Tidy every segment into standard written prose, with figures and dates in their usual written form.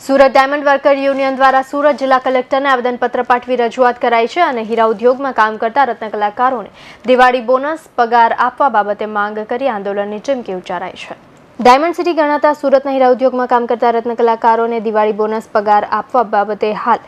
Surat diamond worker union દ્વારા સુરત જિલ્લા કલેક્ટરને આવેદનપત્ર પાઠવી રજૂઆત કરાઈ છે અને હીરા ઉદ્યોગમાં કામ કરતા રત્ન કલાકારોને દિવાળી બોનસ પગાર આપવા બાબતે માંગ કરી આંદોલનની ચીમકી ઉચ્ચારાઈ છે। ડાયમંડ સિટી ગણાતા સુરતના હીરા ઉદ્યોગમાં કામ કરતા રત્ન કલાકારોને દિવાળી બોનસ પગાર આપવા બાબતે હાલ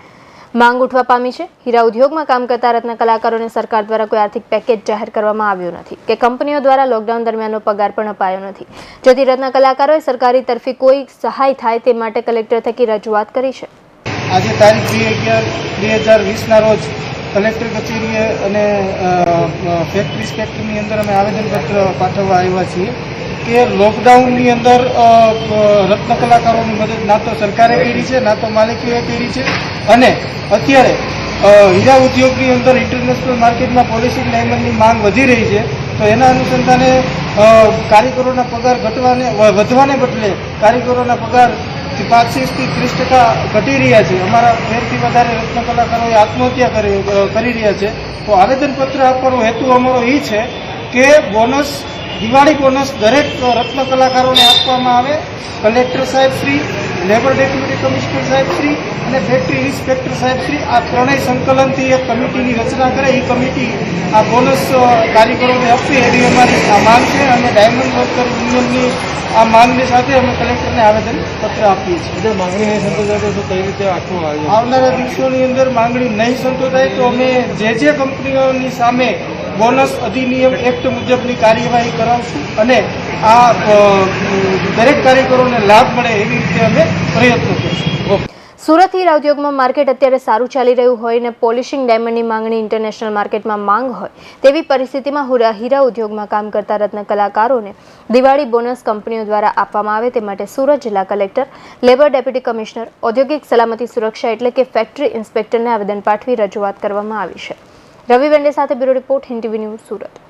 માંગ ઉઠવા પામી છે। હીરા ઉદ્યોગમાં કામ કરતા રત્ન કલાકારોને સરકાર દ્વારા કોઈ આર્થિક પેકેજ જાહેર કરવામાં આવ્યું નથી કે કંપનીઓ દ્વારા લોકડાઉન દરમિયાનનો પગાર પણ અપાયો નથી, જેથી રત્ન કલાકારોએ સરકારી તરફી કોઈ સહાય થાય તે માટે કલેક્ટર થકી રજૂઆત કરી છે। આજે તારીખ 2/11/2020 રોજ કલેક્ટર કચેરીએ અને ફેક્ટરીની અંદર અમે આવેદનપત્ર પાઠવવા આવ્યા છીએ કે લોકડાઉનની અંદર રત્ન કલાકારોની મદદ ના તો સરકારે કરી છે ના તો માલિકોએ કરી છે અને અત્યારે હીરા ઉદ્યોગની અંદર ઇન્ટરનેશનલ માર્કેટમાં પોલિસી ડાયમંડની માંગ વધી રહી છે, તો એના અનુસંધાને કારીગરોના પગાર વધવાને બદલે કારીગરોના પગાર 25 થી 30% ઘટી રહ્યા છે। અમારા 1 થી વધારે રત્ન કલાકારોએ આત્મહત્યા કરી રહ્યા છે। તો આવેદનપત્ર આપવાનો હેતુ અમારો એ છે કે બોનસ દિવાળી બોનસ દરેક રત્ન કલાકારોને આપવામાં આવે। કલેક્ટર સાહેબ શ્રી, લેબર ડેપ્યુટી કમિશનર સાહેબ શ્રી અને ફેક્ટરી ઇન્સ્પેક્ટર સાહેબ શ્રી આ ત્રણેય સંકલનથી એક કમિટીની રચના કરે, એ કમિટી આ બોનસ કારીગરોને આપવી એવી અમારી આ માંગ છે અને ડાયમંડ વર્કર યુનિયનની આ માંગની સાથે અમે કલેક્ટરને આવેદનપત્ર આપીએ છીએ। માંગણી નહીં સંતોષાય તો કઈ રીતે આખું આવનારા દિવસોની અંદર માંગણી નહીં સંતોષાય તો અમે જે કંપનીઓની સામે બોનસ અધિનિયમ એક્ટ મુજબની કાર્યવાહી કરાવશું અને આ દરેક કારીગરોને લાભ મળે એવી રીતે અમે પ્રયત્નો કરીશું। સુરત હીરા ઉદ્યોગમાં માર્કેટ અત્યારે સારું ચાલી રહ્યું હોય ને પોલિશિંગ ડાયમંડની માંગણી ઇન્ટરનેશનલ માર્કેટમાં માંગ હોય તેવી પરિસ્થિતિમાં હીરા ઉદ્યોગમાં કામ કરતા રત્ન કલાકારોને દિવાળી બોનસ કંપનીઓ દ્વારા આપવામાં આવે તે માટે સુરત જિલ્લા કલેક્ટર, લેબર ડેપ્યુટી કમિશનર, ઔદ્યોગિક સલામતી સુરક્ષા એટલે કે ફેક્ટરી ઇન્સ્પેક્ટરને આવેદન પાઠવી રજૂઆત કરવામાં આવી છે। રવિ વેંડે સાથે bureau report, Hind TV news, Surat.